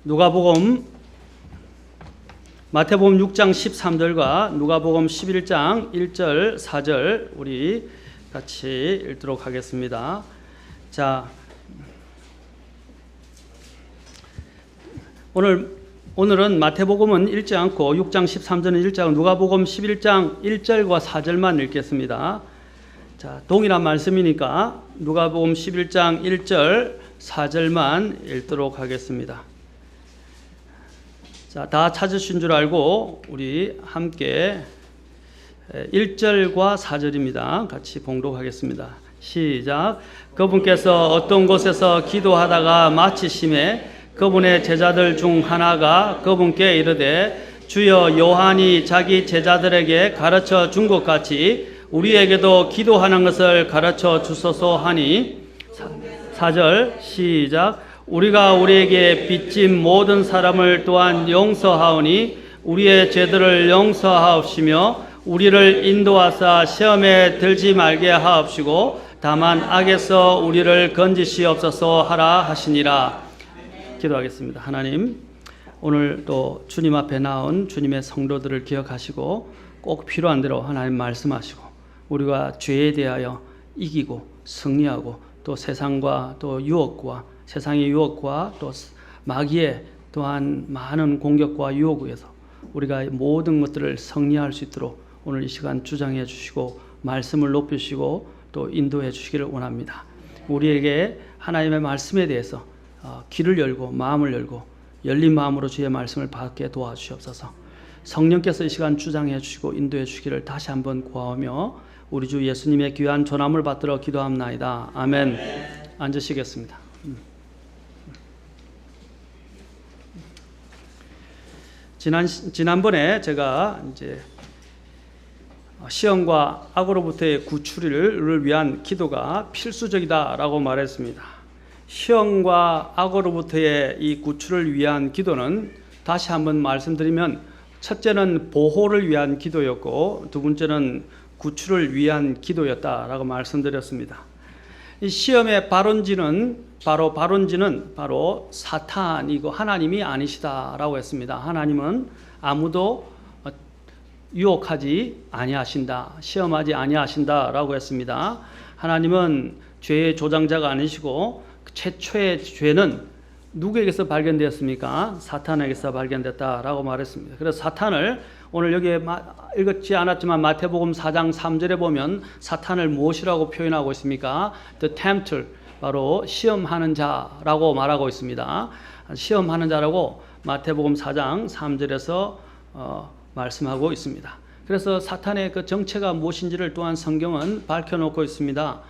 누가복음 마태복음 6장 13절과 누가복음 11장 1절 4절 우리 같이 읽도록 하겠습니다. 자, 오늘은 마태복음은 읽지 않고 6장 13절은 읽지 않고 누가복음 11장 1절과 4절만 읽겠습니다. 자, 동일한 말씀이니까 누가복음 11장 1절 4절만 읽도록 하겠습니다. 자, 다 찾으신 줄 알고 우리 함께 1절과 4절입니다. 같이 봉독하겠습니다. 시작. 그분께서 어떤 곳에서 기도하다가 마치심에 그분의 제자들 중 하나가 그분께 이르되 주여 요한이 자기 제자들에게 가르쳐 준 것 같이 우리에게도 기도하는 것을 가르쳐 주소서 하니 4절 시작. 우리가 우리에게 빚진 모든 사람을 또한 용서하오니 우리의 죄들을 용서하옵시며 우리를 인도하사 시험에 들지 말게 하옵시고 다만 악에서 우리를 건지시옵소서 하라 하시니라. 기도하겠습니다. 하나님, 오늘 또 주님 앞에 나온 주님의 성도들을 기억하시고 꼭 필요한 대로 하나님 말씀하시고 우리가 죄에 대하여 이기고 승리하고 또 세상과 또 유혹과 세상의 유혹과 또 마귀의 또한 많은 공격과 유혹에서 우리가 모든 것들을 승리할 수 있도록 오늘 이 시간 주장해 주시고 말씀을 높이시고 또 인도해 주시기를 원합니다. 우리에게 하나님의 말씀에 대해서 귀를 열고 마음을 열고 열린 마음으로 주의 말씀을 받게 도와주시옵소서. 성령께서 이 시간 주장해 주시고 인도해 주시기를 다시 한번 구하오며 우리 주 예수님의 귀한 전함을 받들어 기도합나이다. 아멘. 앉으시겠습니다. 지난번에 제가 이제 시험과 악으로부터의 구출을 위한 기도가 필수적이다라고 말했습니다. 시험과 악으로부터의 이 구출을 위한 기도는 다시 한번 말씀드리면 첫째는 보호를 위한 기도였고 두 번째는 구출을 위한 기도였다라고 말씀드렸습니다. 이 시험의 발원지는 바로 사탄이고 하나님이 아니시다라고 했습니다. 하나님은 아무도 유혹하지 아니하신다, 시험하지 아니하신다라고 했습니다. 하나님은 죄의 조장자가 아니시고 최초의 죄는 누구에게서 발견되었습니까? 사탄에게서 발견됐다라고 말했습니다. 그래서 사탄을 오늘 여기에 읽었지 않았지만 마태복음 4장 3절에 보면 사탄을 무엇이라고 표현하고 있습니까? The tempter, 바로 시험하는 자라고 말하고 있습니다. 시험하는 자라고 마태복음 4장 3절에서 말씀하고 있습니다. 그래서 사탄의 그 정체가 무엇인지를 또한 성경은 밝혀놓고 있습니다.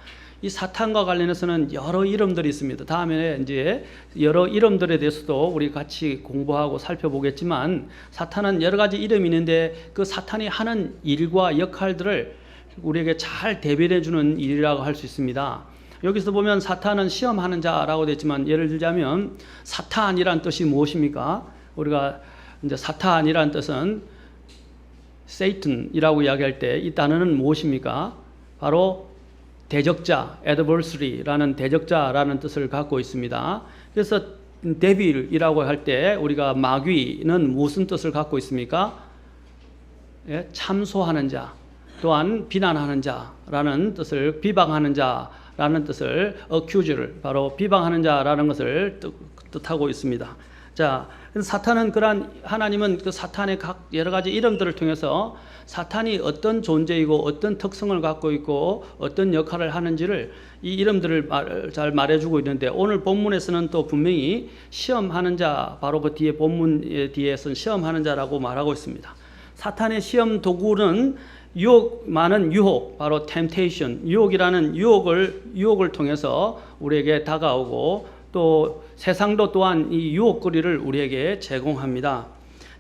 이 사탄과 관련해서는 여러 이름들이 있습니다. 다음에 이제 여러 이름들에 대해서도 우리 같이 공부하고 살펴보겠지만 사탄은 여러 가지 이름이 있는데 그 사탄이 하는 일과 역할들을 우리에게 잘 대변해 주는 일이라고 할 수 있습니다. 여기서 보면 사탄은 시험하는 자라고 되어 있지만 예를 들자면 사탄이란 뜻이 무엇입니까? 우리가 이제 사탄이란 뜻은 Satan이라고 이야기할 때 이 단어는 무엇입니까? 바로 대적자, adversary라는 대적자라는 뜻을 갖고 있습니다. 그래서 devil이라고 할 때 우리가 마귀는 무슨 뜻을 갖고 있습니까? 예, 참소하는 자, 또한 비난하는 자라는 뜻을, 비방하는 자라는 뜻을, accuser, 바로 비방하는 자라는 것을 뜻하고 있습니다. 자, 사탄은 하나님은 그 사탄의 각 여러 가지 이름들을 통해서 사탄이 어떤 존재이고 어떤 특성을 갖고 있고 어떤 역할을 하는지를 이 이름들을 잘 말해주고 있는데 오늘 본문에서는 또 분명히 시험하는 자, 바로 그 뒤에 본문 뒤에서는 시험하는 자라고 말하고 있습니다. 사탄의 시험 도구는 많은 유혹, 바로 temptation, 유혹이라는 유혹을 통해서 우리에게 다가오고 또 세상도 또한 이 유혹거리를 우리에게 제공합니다.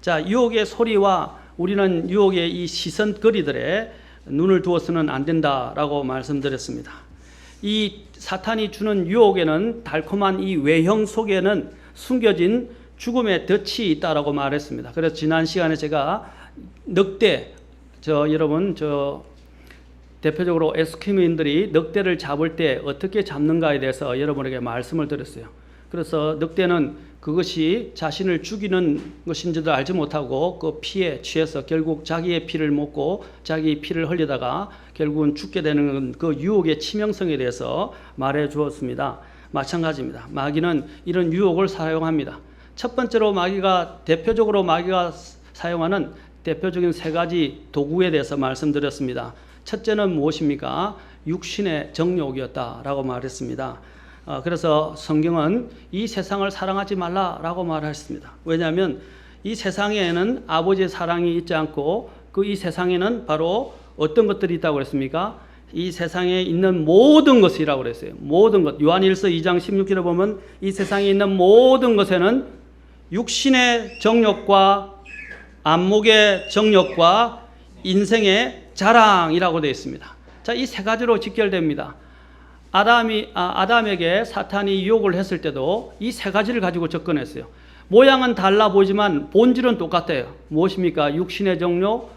자, 유혹의 소리와 우리는 유혹의 이 시선거리들에 눈을 두어서는 안 된다라고 말씀드렸습니다. 이 사탄이 주는 유혹에는 달콤한 이 외형 속에는 숨겨진 죽음의 덫이 있다라고 말했습니다. 그래서 지난 시간에 제가 늑대, 여러분 대표적으로 에스키모인들이 늑대를 잡을 때 어떻게 잡는가에 대해서 여러분에게 말씀을 드렸어요. 그래서 늑대는 그것이 자신을 죽이는 것인지도 알지 못하고 그 피에 취해서 결국 자기의 피를 먹고 자기 피를 흘리다가 결국은 죽게 되는 그 유혹의 치명성에 대해서 말해 주었습니다. 마찬가지입니다. 마귀는 이런 유혹을 사용합니다. 첫 번째로 대표적으로 마귀가 사용하는 대표적인 세 가지 도구에 대해서 말씀드렸습니다. 첫째는 무엇입니까? 육신의 정욕이었다라고 말했습니다. 그래서 성경은 이 세상을 사랑하지 말라라고 말했습니다. 왜냐하면 이 세상에는 아버지의 사랑이 있지 않고 이 세상에는 바로 어떤 것들이 있다고 그랬습니까? 이 세상에 있는 모든 것이라고 그랬어요. 모든 것. 요한일서 2장 16절에 보면 이 세상에 있는 모든 것에는 육신의 정욕과 안목의 정욕과 인생의 자랑이라고 되어 있습니다. 자, 이 세 가지로 직결됩니다. 아담에게 사탄이 유혹을 했을 때도 이 세 가지를 가지고 접근했어요. 모양은 달라 보이지만 본질은 똑같아요. 무엇입니까? 육신의 정욕,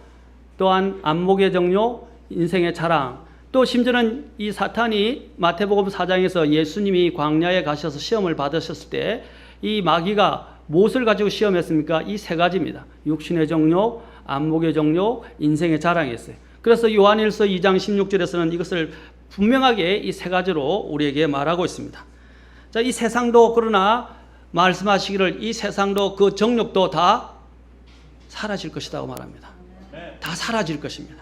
또한 안목의 정욕, 인생의 자랑. 또 심지어는 이 사탄이 마태복음 4장에서 예수님이 광야에 가셔서 시험을 받으셨을 때 이 마귀가 무엇을 가지고 시험했습니까? 이 세 가지입니다. 육신의 정욕, 안목의 정욕, 인생의 자랑이었어요. 그래서 요한일서 2장 16절에서는 이것을 분명하게 이 세 가지로 우리에게 말하고 있습니다. 자, 이 세상도 그러나 말씀하시기를 이 세상도 그 정욕도 다 사라질 것이라고 말합니다. 다 사라질 것입니다.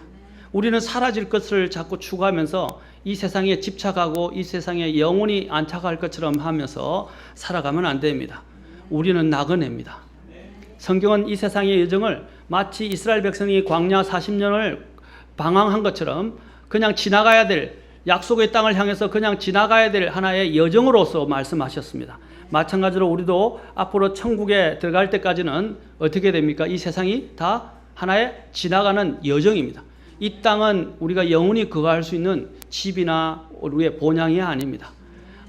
우리는 사라질 것을 자꾸 추구하면서 이 세상에 집착하고 이 세상에 영원히 안착할 것처럼 하면서 살아가면 안 됩니다. 우리는 나그네입니다. 성경은 이 세상의 여정을 마치 이스라엘 백성이 광야 40년을 방황한 것처럼 그냥 지나가야 될 약속의 땅을 향해서 그냥 지나가야 될 하나의 여정으로서 말씀하셨습니다. 마찬가지로 우리도 앞으로 천국에 들어갈 때까지는 어떻게 됩니까? 이 세상이 다 하나의 지나가는 여정입니다. 이 땅은 우리가 영원히 거할 수 있는 집이나 우리의 본향이 아닙니다.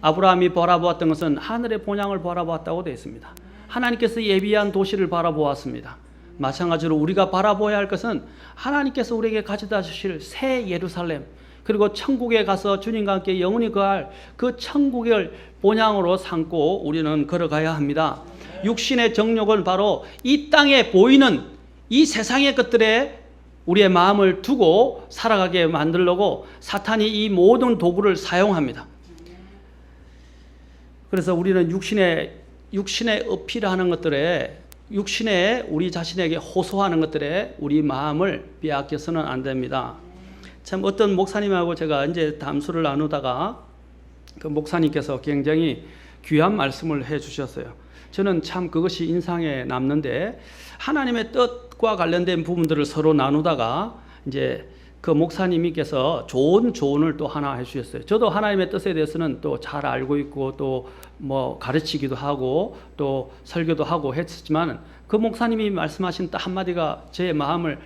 아브라함이 바라보았던 것은 하늘의 본향을 바라보았다고 되어 있습니다. 하나님께서 예비한 도시를 바라보았습니다. 마찬가지로 우리가 바라보아야 할 것은 하나님께서 우리에게 가져다 주실 새 예루살렘, 그리고 천국에 가서 주님과 함께 영원히 거할 그 천국을 본향으로 삼고 우리는 걸어가야 합니다. 육신의 정욕은 바로 이 땅에 보이는 이 세상의 것들에 우리의 마음을 두고 살아가게 만들려고 사탄이 이 모든 도구를 사용합니다. 그래서 우리는 육신에 어필하는 것들에, 육신에 우리 자신에게 호소하는 것들에 우리 마음을 빼앗겨서는 안 됩니다. 참 어떤 목사님하고 제가 이제 담수를 나누다가 그 목사님께서 굉장히 귀한 말씀을 해 주셨어요. 저는 참 그것이 인상에 남는데, 하나님의 뜻과 관련된 부분들을 서로 나누다가 이제 그 목사님께서 좋은 조언을 또 하나 해주셨어요. 저도 하나님의 뜻에 대해서는 또 잘 알고 있고 또 뭐 가르치기도 하고 또 설교도 하고 했지만 그 목사님이 말씀하신 딱 한마디가 제 마음을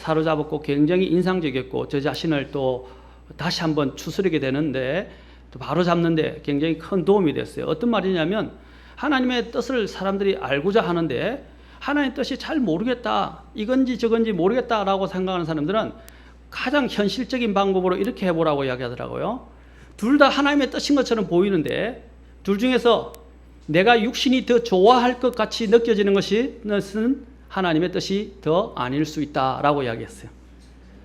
사로잡았고 굉장히 인상적이었고 저 자신을 또 다시 한번 추스르게 되는데 또 바로 잡는데 굉장히 큰 도움이 됐어요. 어떤 말이냐면, 하나님의 뜻을 사람들이 알고자 하는데 하나님의 뜻이 잘 모르겠다, 이건지 저건지 모르겠다라고 생각하는 사람들은 가장 현실적인 방법으로 이렇게 해보라고 이야기하더라고요. 둘 다 하나님의 뜻인 것처럼 보이는데 둘 중에서 내가 육신이 더 좋아할 것 같이 느껴지는 것은 하나님의 뜻이 더 아닐 수 있다라고 이야기했어요.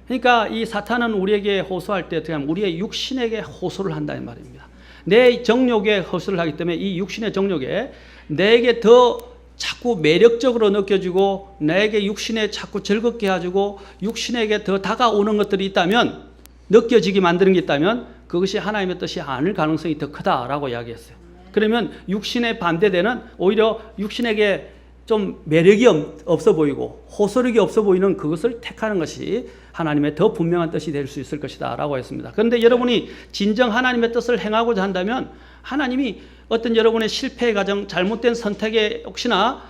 그러니까 이 사탄은 우리에게 호소할 때 어떻게 하면 우리의 육신에게 호소를 한다는 말입니다. 내 정욕에 호소를 하기 때문에 이 육신의 정욕에 내게 더 자꾸 매력적으로 느껴지고 내게 육신에 자꾸 즐겁게 해주고 육신에게 더 다가오는 것들이 있다면, 느껴지게 만드는 게 있다면 그것이 하나님의 뜻이 아닐 가능성이 더 크다라고 이야기했어요. 그러면 육신에 반대되는, 오히려 육신에게 좀 매력이 없어 보이고 호소력이 없어 보이는 그것을 택하는 것이 하나님의 더 분명한 뜻이 될 수 있을 것이다 라고 했습니다. 그런데 여러분이 진정 하나님의 뜻을 행하고자 한다면 하나님이 어떤 여러분의 실패의 과정, 잘못된 선택에 혹시나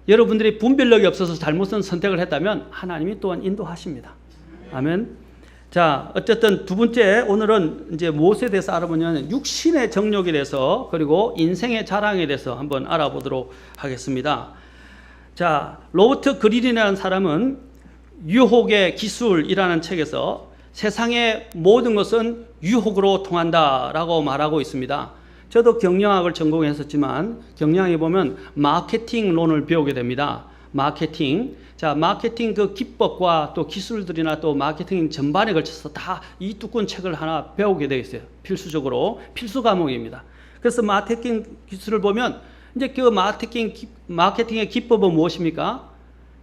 여러분들이 분별력이 없어서 잘못된 선택을 했다면 하나님이 또한 인도하십니다. 아멘. 자, 어쨌든 두 번째, 오늘은 이제 무엇에 대해서 알아보냐면 육신의 정욕에 대해서 그리고 인생의 자랑에 대해서 한번 알아보도록 하겠습니다. 자, 로버트 그린이라는 사람은 유혹의 기술이라는 책에서 세상의 모든 것은 유혹으로 통한다라고 말하고 있습니다. 저도 경영학을 전공했었지만 경영학에 보면 마케팅론을 배우게 됩니다. 마케팅. 자, 마케팅 그 기법과 또 기술들이나 또 마케팅 전반에 걸쳐서 다 이 두꺼운 책을 하나 배우게 되어 있어요. 필수적으로 필수 과목입니다. 그래서 마케팅 기술을 보면 이제 그 마케팅의 기법은 무엇입니까?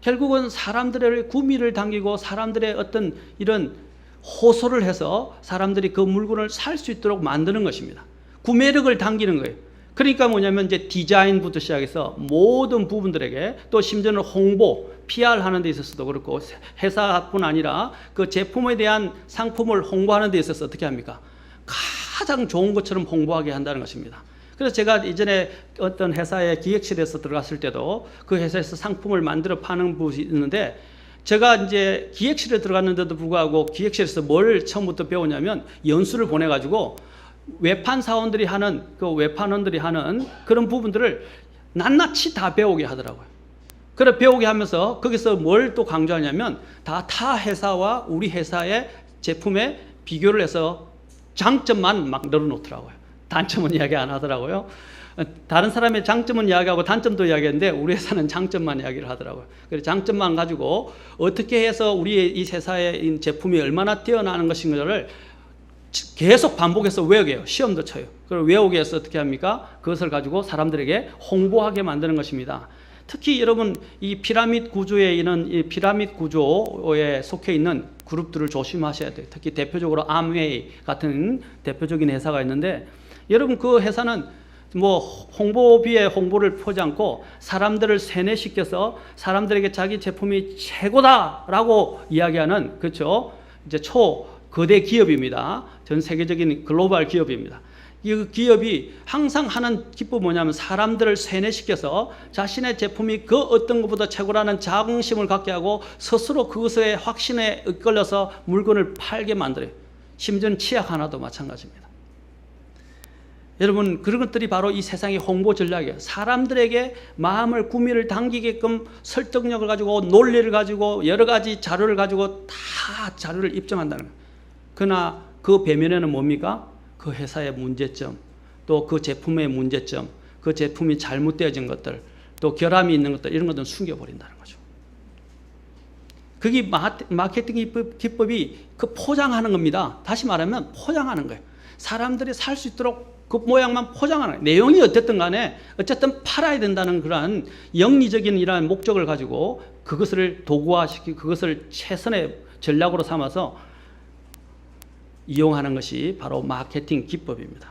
결국은 사람들의 구미를 당기고 사람들의 어떤 이런 호소를 해서 사람들이 그 물건을 살 수 있도록 만드는 것입니다. 구매력을 당기는 거예요. 그러니까 뭐냐면 이제 디자인부터 시작해서 모든 부분들에게 또 심지어는 홍보, PR 하는 데 있어서도 그렇고 회사뿐 아니라 그 제품에 대한 상품을 홍보하는 데 있어서 어떻게 합니까? 가장 좋은 것처럼 홍보하게 한다는 것입니다. 그래서 제가 이전에 어떤 회사의 기획실에서 들어갔을 때도 그 회사에서 상품을 만들어 파는 부분이 있는데 제가 이제 기획실에 들어갔는데도 불구하고 기획실에서 뭘 처음부터 배우냐면 연수를 보내가지고 외판 사원들이 하는 그 외판원들이 하는 그런 부분들을 낱낱이 다 배우게 하더라고요. 그래 배우게 하면서 거기서 뭘 또 강조하냐면 다 타 회사와 우리 회사의 제품에 비교를 해서 장점만 막 늘어놓더라고요. 단점은 이야기 안 하더라고요. 다른 사람의 장점은 이야기하고 단점도 이야기하는데 우리 회사는 장점만 이야기를 하더라고요. 그래서 장점만 가지고 어떻게 해서 우리 이 회사의 제품이 얼마나 뛰어나는 것인가를 계속 반복해서 외우게 해요. 시험도 쳐요. 그걸 외우게 해서 어떻게 합니까? 그것을 가지고 사람들에게 홍보하게 만드는 것입니다. 특히 여러분 이 피라미드 구조에 있는 이 피라미드 구조에 속해 있는 그룹들을 조심하셔야 돼요. 특히 대표적으로 암웨이 같은 대표적인 회사가 있는데 여러분 그 회사는 뭐 홍보비에 홍보를 포지 않고 사람들을 세뇌시켜서 사람들에게 자기 제품이 최고다라고 이야기하는 그렇죠. 이제 거대 기업입니다. 전 세계적인 글로벌 기업입니다. 이 기업이 항상 하는 기법이 뭐냐면 사람들을 세뇌시켜서 자신의 제품이 그 어떤 것보다 최고라는 자긍심을 갖게 하고 스스로 그것의 확신에 이끌려서 물건을 팔게 만들어요. 심지어는 치약 하나도 마찬가지입니다. 여러분 그런 것들이 바로 이 세상의 홍보 전략이에요. 사람들에게 마음을 구미를 당기게끔 설득력을 가지고 논리를 가지고 여러 가지 자료를 가지고 다 자료를 입증한다는 거예요. 그러나 그 배면에는 뭡니까? 그 회사의 문제점, 또 그 제품의 문제점, 그 제품이 잘못되어진 것들, 또 결함이 있는 것들 이런 것들은 숨겨버린다는 거죠. 그게 마케팅 기법이 그 포장하는 겁니다. 다시 말하면 포장하는 거예요. 사람들이 살 수 있도록 그 모양만 포장하는 거예요. 내용이 어쨌든 간에 어쨌든 팔아야 된다는 그러한 영리적인 이러한 목적을 가지고 그것을 도구화시키고 그것을 최선의 전략으로 삼아서 이용하는 것이 바로 마케팅 기법입니다.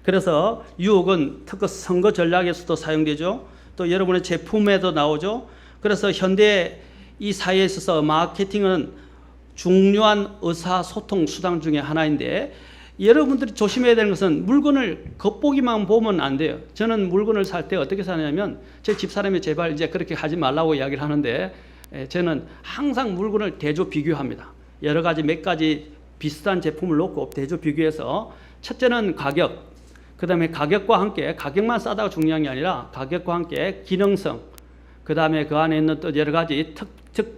그래서 유혹은 특히 선거 전략에서도 사용되죠. 또 여러분의 제품에도 나오죠. 그래서 현대 이 사회에 있어서 마케팅은 중요한 의사소통 수단 중에 하나인데 여러분들이 조심해야 되는 것은 물건을 겉보기만 보면 안 돼요. 저는 물건을 살 때 어떻게 사냐면 제 집사람이 제발 이제 그렇게 하지 말라고 이야기를 하는데 저는 항상 물건을 대조 비교합니다. 여러 가지 몇 가지 비슷한 제품을 놓고 대조 비교해서 첫째는 가격, 그 다음에 가격과 함께 가격만 싸다가 중요한 게 아니라 가격과 함께 기능성, 그 다음에 그 안에 있는 또 여러 가지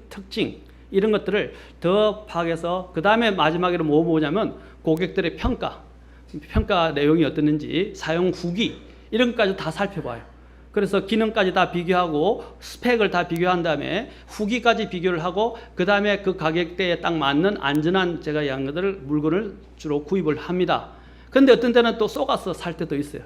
특징 이런 것들을 더 파악해서 그 다음에 마지막으로 뭐 보냐면 고객들의 평가 내용이 어땠는지 사용 후기 이런 것까지 다 살펴봐요. 그래서 기능까지 다 비교하고 스펙을 다 비교한 다음에 후기까지 비교를 하고 그 다음에 그 가격대에 딱 맞는 안전한 제가 이야기한 것들을 물건을 주로 구입을 합니다. 그런데 어떤 때는 또 쏘가서 살 때도 있어요.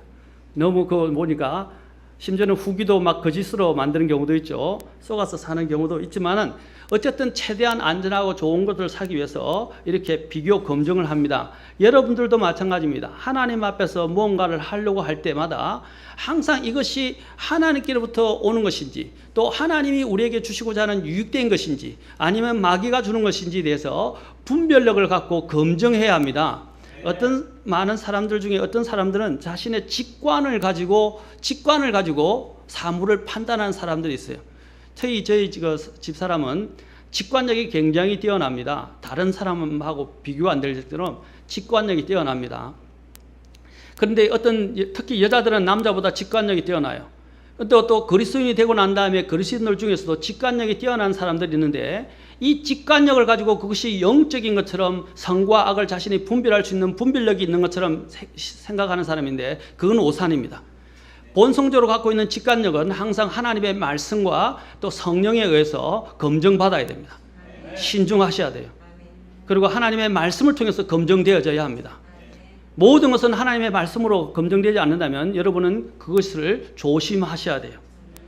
너무 그거 보니까 심지어는 후기도 막 거짓으로 만드는 경우도 있죠. 쏘가서 사는 경우도 있지만은 어쨌든 최대한 안전하고 좋은 것을 사기 위해서 이렇게 비교 검증을 합니다. 여러분들도 마찬가지입니다. 하나님 앞에서 무언가를 하려고 할 때마다 항상 이것이 하나님께로부터 오는 것인지 또 하나님이 우리에게 주시고자 하는 유익된 것인지 아니면 마귀가 주는 것인지에 대해서 분별력을 갖고 검증해야 합니다. 어떤 많은 사람들 중에 어떤 사람들은 자신의 직관을 가지고 사물을 판단하는 사람들이 있어요. 저희 집사람은 직관력이 굉장히 뛰어납니다. 다른 사람하고 비교 안 될 정도로 직관력이 뛰어납니다. 그런데 특히 여자들은 남자보다 직관력이 뛰어나요. 또 그리스도인이 되고 난 다음에 그리스도인들 중에서도 직관력이 뛰어난 사람들이 있는데, 이 직관력을 가지고 그것이 영적인 것처럼 선과 악을 자신이 분별할 수 있는 분별력이 있는 것처럼 생각하는 사람인데, 그건 오산입니다. 본성적으로 갖고 있는 직관력은 항상 하나님의 말씀과 또 성령에 의해서 검증받아야 됩니다. 신중하셔야 돼요. 그리고 하나님의 말씀을 통해서 검증되어져야 합니다. 모든 것은 하나님의 말씀으로 검증되지 않는다면 여러분은 그것을 조심하셔야 돼요.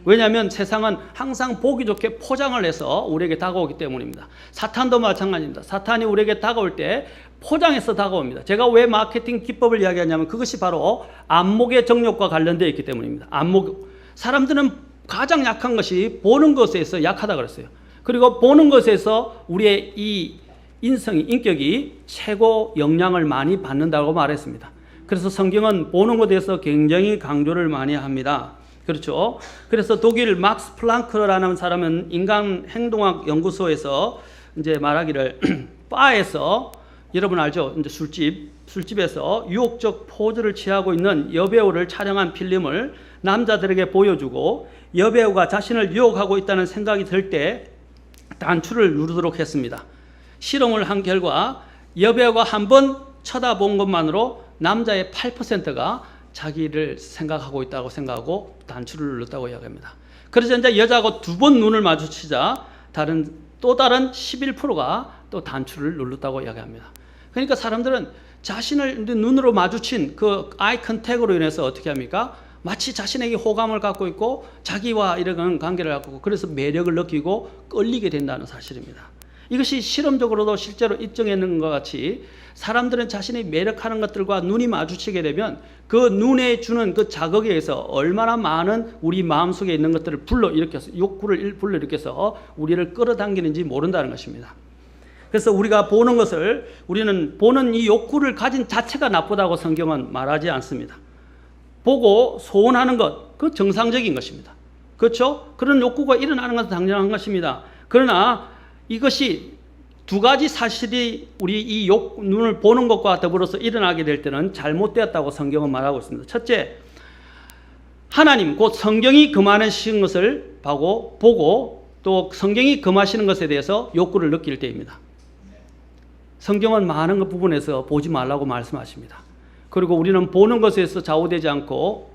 왜냐하면 세상은 항상 보기 좋게 포장을 해서 우리에게 다가오기 때문입니다. 사탄도 마찬가지입니다. 사탄이 우리에게 다가올 때 포장해서 다가옵니다. 제가 왜 마케팅 기법을 이야기하냐면 그것이 바로 안목의 정욕과 관련되어 있기 때문입니다. 사람들은 가장 약한 것이 보는 것에서 약하다 그랬어요. 그리고 보는 것에서 우리의 이 인격이 최고 영향을 많이 받는다고 말했습니다. 그래서 성경은 보는 것에 대해서 굉장히 강조를 많이 합니다. 그렇죠? 그래서 독일 막스 플랑크라는 사람은 인간 행동학 연구소에서 이제 말하기를 바에서, 여러분 알죠? 이제 술집에서 유혹적 포즈를 취하고 있는 여배우를 촬영한 필름을 남자들에게 보여주고 여배우가 자신을 유혹하고 있다는 생각이 들 때 단추를 누르도록 했습니다. 실험을 한 결과 여배우가 한 번 쳐다본 것만으로 남자의 8%가 자기를 생각하고 있다고 생각하고 단추를 눌렀다고 이야기합니다. 그래서 이제 여자하고 두 번 눈을 마주치자 또 다른 11%가 또 단추를 눌렀다고 이야기합니다. 그러니까 사람들은 자신을 눈으로 마주친 그 아이 컨택으로 인해서 어떻게 합니까? 마치 자신에게 호감을 갖고 있고 자기와 이런 관계를 갖고 있고, 그래서 매력을 느끼고 끌리게 된다는 사실입니다. 이것이 실험적으로도 실제로 입증했는 것 같이 사람들은 자신이 매력하는 것들과 눈이 마주치게 되면 그 눈에 주는 그 자극에 의해서 얼마나 많은 우리 마음속에 있는 것들을 불러일으켜서, 욕구를 불러일으켜서 우리를 끌어당기는지 모른다는 것입니다. 그래서 우리가 보는 것을, 우리는 보는 이 욕구를 가진 자체가 나쁘다고 성경은 말하지 않습니다. 보고 소원하는 것, 그 정상적인 것입니다. 그렇죠? 그런 욕구가 일어나는 것은 당연한 것입니다. 그러나 이것이 두 가지 사실이 우리 이 눈을 보는 것과 더불어서 일어나게 될 때는 잘못되었다고 성경은 말하고 있습니다. 첫째, 하나님, 곧 성경이 금하시는 것을 보고 또 성경이 금하시는 것에 대해서 욕구를 느낄 때입니다. 성경은 많은 부분에서 보지 말라고 말씀하십니다. 그리고 우리는 보는 것에서 좌우되지 않고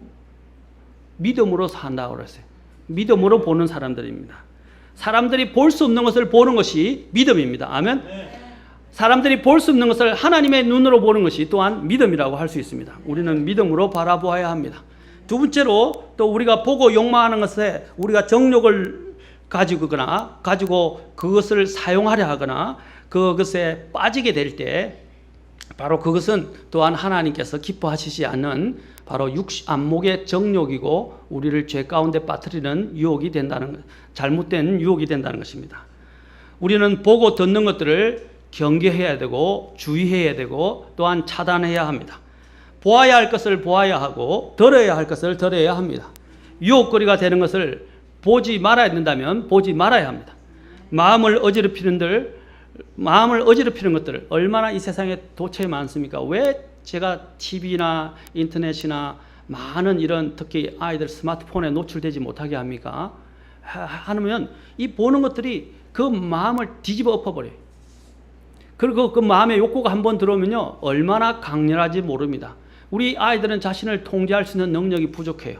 믿음으로 산다고 그랬어요. 믿음으로 보는 사람들입니다. 사람들이 볼 수 없는 것을 보는 것이 믿음입니다. 아멘. 사람들이 볼 수 없는 것을 하나님의 눈으로 보는 것이 또한 믿음이라고 할 수 있습니다. 우리는 믿음으로 바라보아야 합니다. 두 번째로, 또 우리가 보고 욕망하는 것에 우리가 정욕을 가지고 그것을 사용하려 하거나 그것에 빠지게 될 때, 바로 그것은 또한 하나님께서 기뻐하시지 않는 바로 안목의 정욕이고 우리를 죄 가운데 빠뜨리는 유혹이 된다는, 잘못된 유혹이 된다는 것입니다. 우리는 보고 듣는 것들을 경계해야 되고 주의해야 되고 또한 차단해야 합니다. 보아야 할 것을 보아야 하고 들어야 할 것을 들어야 합니다. 유혹거리가 되는 것을 보지 말아야 된다면 보지 말아야 합니다. 마음을 어지럽히는 것들을 얼마나 이 세상에 도처에 많습니까? 왜 제가 TV나 인터넷이나 많은 이런 특히 아이들 스마트폰에 노출되지 못하게 합니까? 하면 이 보는 것들이 그 마음을 뒤집어 엎어버려요. 그리고 그 마음의 욕구가 한번 들어오면요, 얼마나 강렬한지 모릅니다. 우리 아이들은 자신을 통제할 수 있는 능력이 부족해요.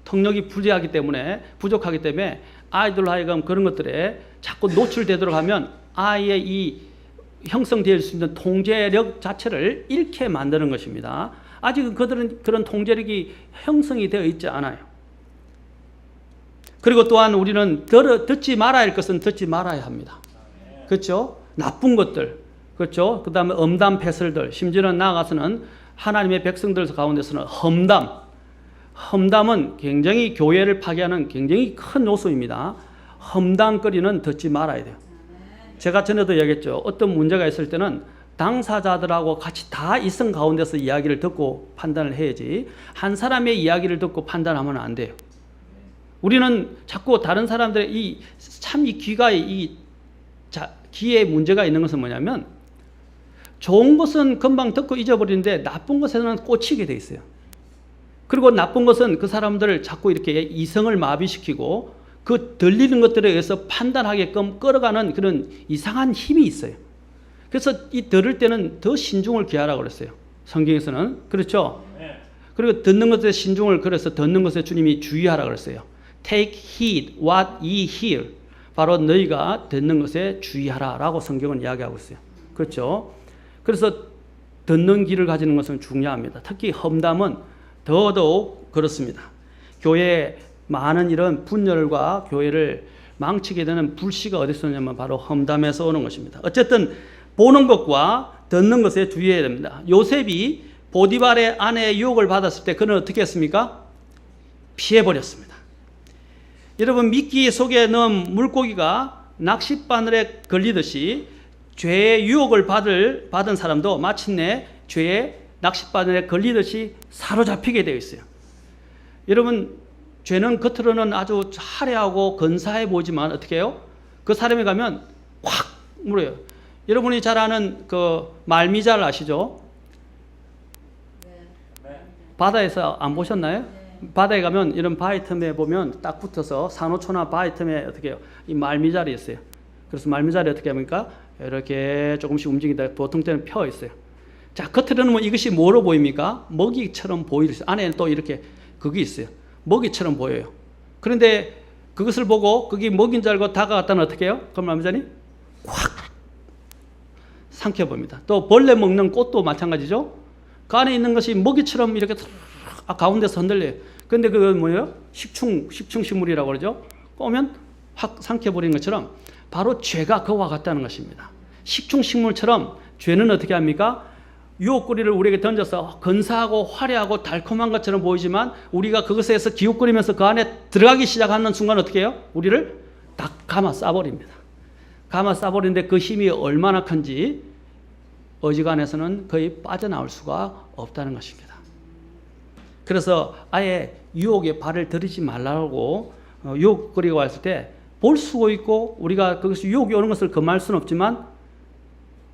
통력이 부족하기 때문에 아이들로 하여금 그런 것들에 자꾸 노출되도록 하면 아이의 이 형성될 수 있는 통제력 자체를 잃게 만드는 것입니다. 아직은 그들은 그런 통제력이 형성이 되어 있지 않아요. 그리고 또한 우리는 듣지 말아야 할 것은 듣지 말아야 합니다. 그렇죠? 나쁜 것들, 그렇죠? 그 다음에 음담 패설들, 심지어는 나아가서는 하나님의 백성들 가운데서는 험담은 굉장히 교회를 파괴하는 굉장히 큰 요소입니다. 험담거리는 듣지 말아야 돼요. 제가 전에도 얘기했죠. 어떤 문제가 있을 때는 당사자들하고 같이 다 이성 가운데서 이야기를 듣고 판단을 해야지, 한 사람의 이야기를 듣고 판단하면 안 돼요. 우리는 자꾸 다른 사람들의 이 귀가 자, 귀에 문제가 있는 것은 뭐냐면 좋은 것은 금방 듣고 잊어버리는데 나쁜 것에는 꽂히게 돼 있어요. 그리고 나쁜 것은 그 사람들을 자꾸 이렇게 이성을 마비시키고 그 들리는 것들에 의해서 판단하게끔 끌어가는 그런 이상한 힘이 있어요. 그래서 이 들을 때는 더 신중을 기하라고 그랬어요. 성경에서는. 그렇죠? 그리고 듣는 것에 신중을 그래서 듣는 것에 주님이 주의하라고 그랬어요. Take heed what ye hear. 바로 너희가 듣는 것에 주의하라라고 성경은 이야기하고 있어요. 그렇죠? 그래서 듣는 귀를 가지는 것은 중요합니다. 특히 험담은 더더욱 그렇습니다. 교회에 많은 이런 분열과 교회를 망치게 되는 불씨가 어디서 오냐면 바로 험담에서 오는 것입니다. 어쨌든 보는 것과 듣는 것에 주의해야 됩니다. 요셉이 보디발의 아내의 유혹을 받았을 때 그는 어떻게 했습니까? 피해버렸습니다. 여러분, 미끼 속에 넣은 물고기가 낚싯바늘에 걸리듯이 죄의 유혹을 받은 사람도 마침내 죄의 낚싯바늘에 걸리듯이 사로잡히게 되어 있어요. 여러분, 죄는 겉으로는 아주 화려하고 근사해 보이지만 어떻게 해요? 그 사람에 가면 확 물어요. 여러분이 잘 아는 그 말미잘 아시죠? 바다에서 안 보셨나요? 바다에 가면 이런 바위 틈에 보면 딱 붙어서 산호초나 바위 틈에 어떻게 해요? 이 말미잘이 있어요. 그래서 말미잘이 어떻게 합니까? 이렇게 조금씩 움직이다 보통 때는 펴 있어요. 자, 겉으로는 뭐 이것이 뭐로 보입니까? 먹이처럼 보이죠. 안에는 또 이렇게 그게 있어요. 먹이처럼 보여요. 그런데 그것을 보고 그게 먹인 줄 알고 다가갔다는 어떻게 해요? 그럼 말미잘이 확 삼켜봅니다. 또 벌레 먹는 꽃도 마찬가지죠. 그 안에 있는 것이 먹이처럼 이렇게 가운데서 흔들려요. 근데 그건 뭐예요? 식충식물이라고 그러죠. 오면 확 삼켜버리는 것처럼 바로 죄가 그와 같다는 것입니다. 식충식물처럼 죄는 어떻게 합니까? 유혹거리를 우리에게 던져서 근사하고 화려하고 달콤한 것처럼 보이지만 우리가 그것에서 기웃거리면서 그 안에 들어가기 시작하는 순간 어떻게 해요? 우리를 딱 감아 싸버립니다. 감아 싸버리는데 그 힘이 얼마나 큰지 어지간해서는 거의 빠져나올 수가 없다는 것입니다. 그래서 아예 유혹에 발을 들이지 말라고 유혹거리가 왔을 때 볼 수가 있고 우리가 그것이 유혹이 오는 것을 금할 수는 없지만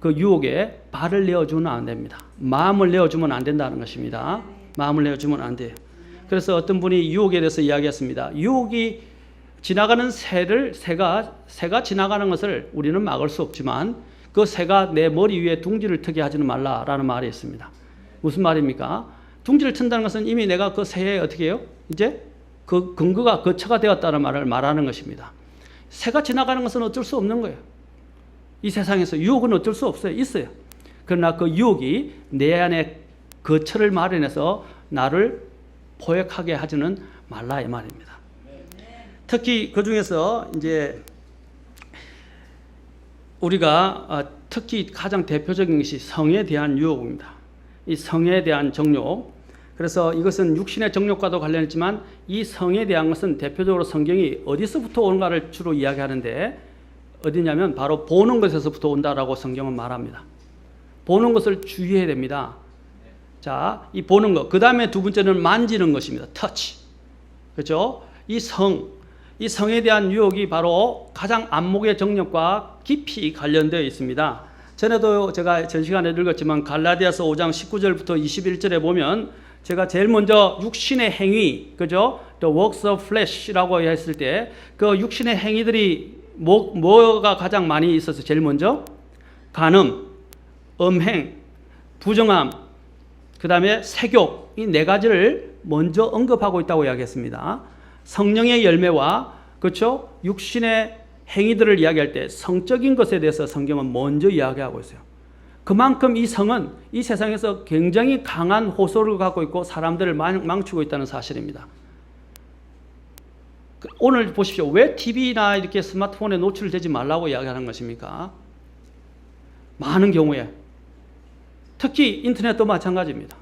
그 유혹에 발을 내어주면 안 됩니다. 마음을 내어주면 안 된다는 것입니다. 마음을 내어주면 안 돼요. 그래서 어떤 분이 유혹에 대해서 이야기했습니다. 유혹이 지나가는 새가 지나가는 것을 우리는 막을 수 없지만 그 새가 내 머리 위에 둥지를 트게 하지는 말라라는 말이 있습니다. 무슨 말입니까? 둥지를 튼다는 것은 이미 내가 그 새에 어떻게 해요? 이제 그 근거가 거처가 되었다는 말을 말하는 것입니다. 새가 지나가는 것은 어쩔 수 없는 거예요. 이 세상에서 유혹은 어쩔 수 없어요. 있어요. 그러나 그 유혹이 내 안에 거처를 마련해서 나를 포획하게 하지는 말라 이 말입니다. 특히 그 중에서 이제 우리가 특히 가장 대표적인 것이 성에 대한 유혹입니다. 이 성에 대한 정욕. 그래서 이것은 육신의 정욕과도 관련했지만 이 성에 대한 것은 대표적으로 성경이 어디서부터 오는가를 주로 이야기하는데 어디냐면 바로 보는 것에서부터 온다라고 성경은 말합니다. 보는 것을 주의해야 됩니다. 자, 이 보는 것. 그 다음에 두 번째는 만지는 것입니다. 터치. 그렇죠? 이 성에 대한 유혹이 바로 가장 안목의 정욕과 깊이 관련되어 있습니다. 전에도 제가 전 시간에 읽었지만 갈라디아서 5장 19절부터 21절에 보면 제가 제일 먼저 육신의 행위, 그죠? The works of flesh라고 했을 때 그 육신의 행위들이 뭐가 가장 많이 있어서 제일 먼저 간음, 음행, 부정함, 그 다음에 색욕 이 네 가지를 먼저 언급하고 있다고 이야기했습니다. 성령의 열매와 그렇죠? 육신의 행위들을 이야기할 때 성적인 것에 대해서 성경은 먼저 이야기하고 있어요. 그만큼 이 성은 이 세상에서 굉장히 강한 호소를 갖고 있고 사람들을 망치고 있다는 사실입니다. 오늘 보십시오. 왜 TV나 이렇게 스마트폰에 노출되지 말라고 이야기하는 것입니까? 많은 경우에 특히 인터넷도 마찬가지입니다.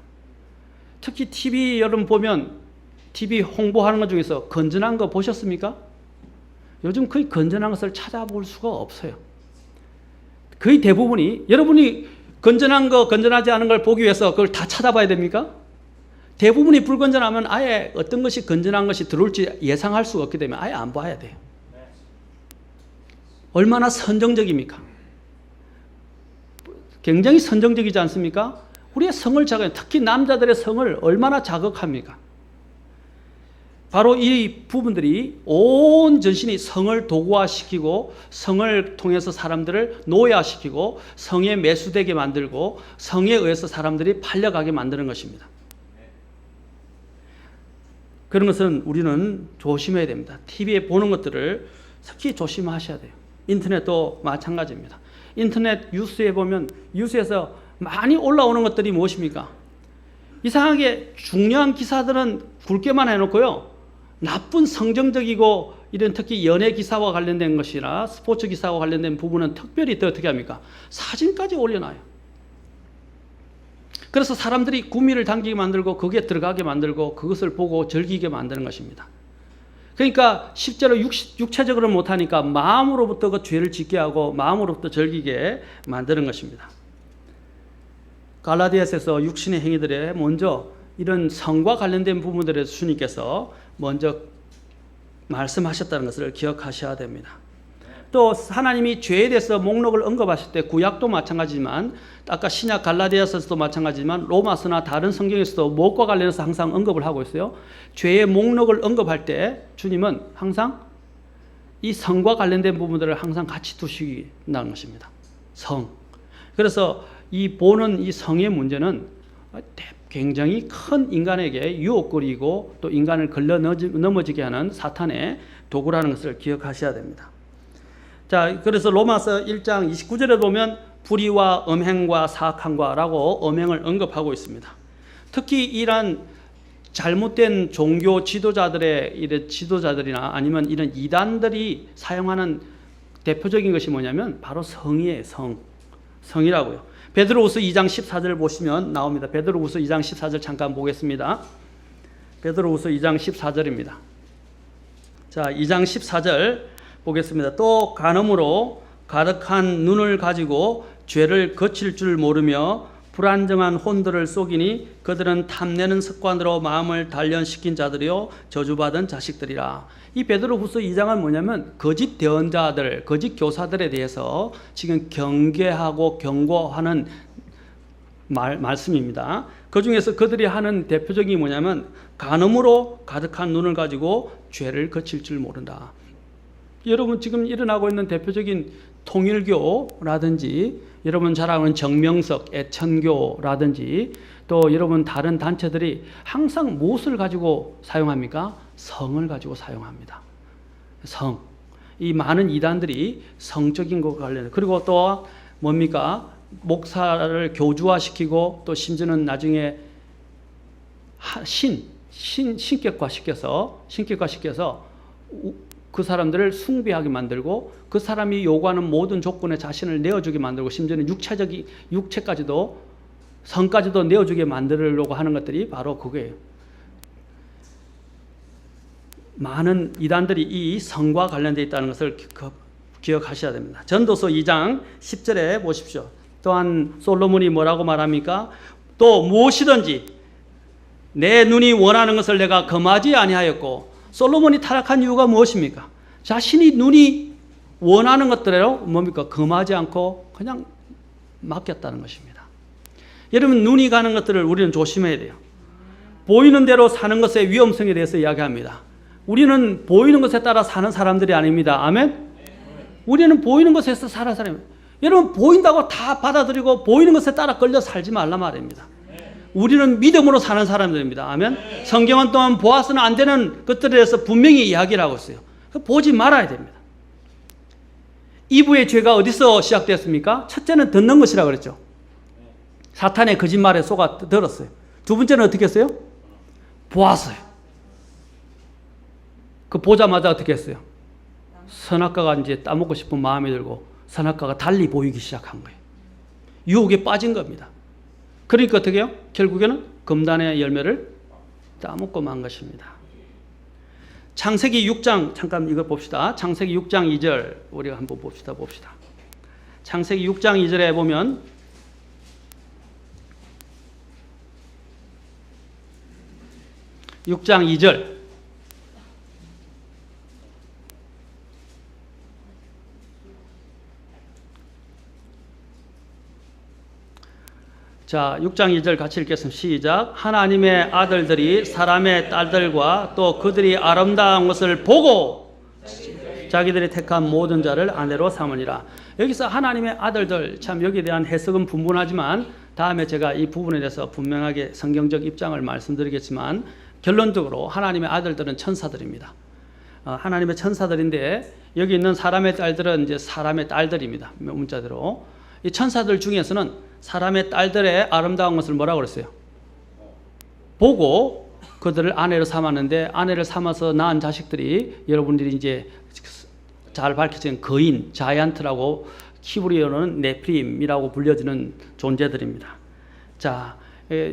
특히 TV 여러분 보면 TV 홍보하는 것 중에서 건전한 거 보셨습니까? 요즘 거의 건전한 것을 찾아볼 수가 없어요. 거의 대부분이 여러분이 건전한 거, 건전하지 않은 걸 보기 위해서 그걸 다 찾아봐야 됩니까? 대부분이 불건전하면 아예 어떤 것이 건전한 것이 들어올지 예상할 수가 없기 때문에 아예 안 봐야 돼요. 얼마나 선정적입니까? 굉장히 선정적이지 않습니까? 우리의 성을 자극, 특히 남자들의 성을 얼마나 자극합니까? 바로 이 부분들이 온 전신이 성을 도구화시키고 성을 통해서 사람들을 노예화시키고 성에 매수되게 만들고 성에 의해서 사람들이 팔려가게 만드는 것입니다. 그런 것은 우리는 조심해야 됩니다. TV에 보는 것들을 특히 조심하셔야 돼요. 인터넷도 마찬가지입니다. 인터넷 뉴스에 보면 뉴스에서 많이 올라오는 것들이 무엇입니까? 이상하게 중요한 기사들은 굵게만 해놓고요. 나쁜 성정적이고 이런 특히 연예 기사와 관련된 것이나 스포츠 기사와 관련된 부분은 특별히 더 어떻게 합니까? 사진까지 올려놔요. 그래서 사람들이 구미를 당기게 만들고 거기에 들어가게 만들고 그것을 보고 즐기게 만드는 것입니다. 그러니까 실제로 육체적으로 못하니까 마음으로부터 그 죄를 짓게 하고 마음으로부터 즐기게 만드는 것입니다. 갈라디아서에서 육신의 행위들에 먼저 이런 성과 관련된 부분들에 주님께서 먼저 말씀하셨다는 것을 기억하셔야 됩니다. 또 하나님이 죄에 대해서 목록을 언급하실 때 구약도 마찬가지지만 아까 신약 갈라디아서도 마찬가지지만 로마서나 다른 성경에서도 무엇과 관련해서 항상 언급을 하고 있어요. 죄의 목록을 언급할 때 주님은 항상 이 성과 관련된 부분들을 항상 같이 두시는다는 것입니다. 성. 그래서 이 보는 이 성의 문제는 굉장히 큰 인간에게 유혹거리고 또 인간을 걸러 넘어지게 하는 사탄의 도구라는 것을 기억하셔야 됩니다. 자, 그래서 로마서 1장 29절에 보면 불의와 음행과 사악함과라고 음행을 언급하고 있습니다. 특히 이런 잘못된 종교 지도자들의 이런 지도자들이나 아니면 이런 이단들이 사용하는 대표적인 것이 뭐냐면 바로 성이에요. 성이라고요. 베드로후서 2장 14절 보시면 나옵니다. 베드로후서 2장 14절 잠깐 보겠습니다. 베드로후서 2장 14절입니다. 자, 2장 14절 보겠습니다. 또 간음으로 가득한 눈을 가지고 죄를 거칠 줄 모르며 불안정한 혼들을 속이니 그들은 탐내는 습관으로 마음을 단련시킨 자들이요 저주받은 자식들이라. 이 베드로후서 2장은 뭐냐면 거짓 대언자들, 거짓 교사들에 대해서 지금 경계하고 경고하는 말씀입니다. 그 중에서 그들이 하는 대표적인 뭐냐면 간음으로 가득한 눈을 가지고 죄를 거칠 줄 모른다. 여러분 지금 일어나고 있는 대표적인 통일교라든지 여러분 잘 아는 정명석, 애천교라든지 또 여러분 다른 단체들이 항상 무엇을 가지고 사용합니까? 성을 가지고 사용합니다. 성. 이 많은 이단들이 성적인 것과 관련해 그리고 또 뭡니까? 목사를 교주화시키고 또 심지어는 나중에 신격화시켜서 그 사람들을 숭배하게 만들고 그 사람이 요구하는 모든 조건에 자신을 내어주게 만들고 심지어는 육체까지도 성까지도 내어주게 만들려고 하는 것들이 바로 그거예요. 많은 이단들이 이 성과 관련되어 있다는 것을 기억하셔야 됩니다. 전도서 2장 10절에 보십시오. 또한 솔로몬이 뭐라고 말합니까? 또 무엇이든지 내 눈이 원하는 것을 내가 금하지 아니하였고 솔로몬이 타락한 이유가 무엇입니까? 자신이 눈이 원하는 것대로 뭡니까? 금하지 않고 그냥 맡겼다는 것입니다. 여러분 눈이 가는 것들을 우리는 조심해야 돼요. 보이는 대로 사는 것의 위험성에 대해서 이야기합니다. 우리는 보이는 것에 따라 사는 사람들이 아닙니다. 아멘? 우리는 보이는 것에서 사는 사람입니다. 여러분 보인다고 다 받아들이고 보이는 것에 따라 끌려 살지 말란 말입니다. 우리는 믿음으로 사는 사람들입니다. 아멘? 성경은 또한 보아서는 안 되는 것들에 대해서 분명히 이야기를 하고 있어요. 보지 말아야 됩니다. 이브의 죄가 어디서 시작됐습니까? 첫째는 듣는 것이라고 그랬죠. 사탄의 거짓말에 속아 들었어요. 두 번째는 어떻게 했어요? 보았어요. 그 보자마자 어떻게 했어요? 선악과가 이제 따먹고 싶은 마음이 들고 선악과가 달리 보이기 시작한 거예요. 유혹에 빠진 겁니다. 그러니까 어떻게 해요? 결국에는 금단의 열매를 따먹고 만 것입니다. 창세기 6장 잠깐 이거 봅시다. 창세기 6장 2절 우리가 한번 봅시다. 창세기 6장 2절에 보면 (6장 2절) 6장 2절 자, 6장 2절 같이 읽겠습니다. 시작. 하나님의 아들들이 사람의 딸들과 또 그들이 아름다운 것을 보고 자기들이 택한 모든 자를 아내로 삼으니라. 여기서 하나님의 아들들, 참 여기에 대한 해석은 분분하지만 다음에 제가 이 부분에 대해서 분명하게 성경적 입장을 말씀드리겠지만 결론적으로 하나님의 아들들은 천사들입니다. 하나님의 천사들인데 여기 있는 사람의 딸들은 이제 사람의 딸들입니다. 문자대로. 이 천사들 중에서는 사람의 딸들의 아름다운 것을 뭐라고 그랬어요? 보고 그들을 아내로 삼았는데 아내를 삼아서 낳은 자식들이 여러분들이 이제 잘 밝혀진 거인, 자이언트라고 히브리어로는 네프림이라고 불려지는 존재들입니다. 자,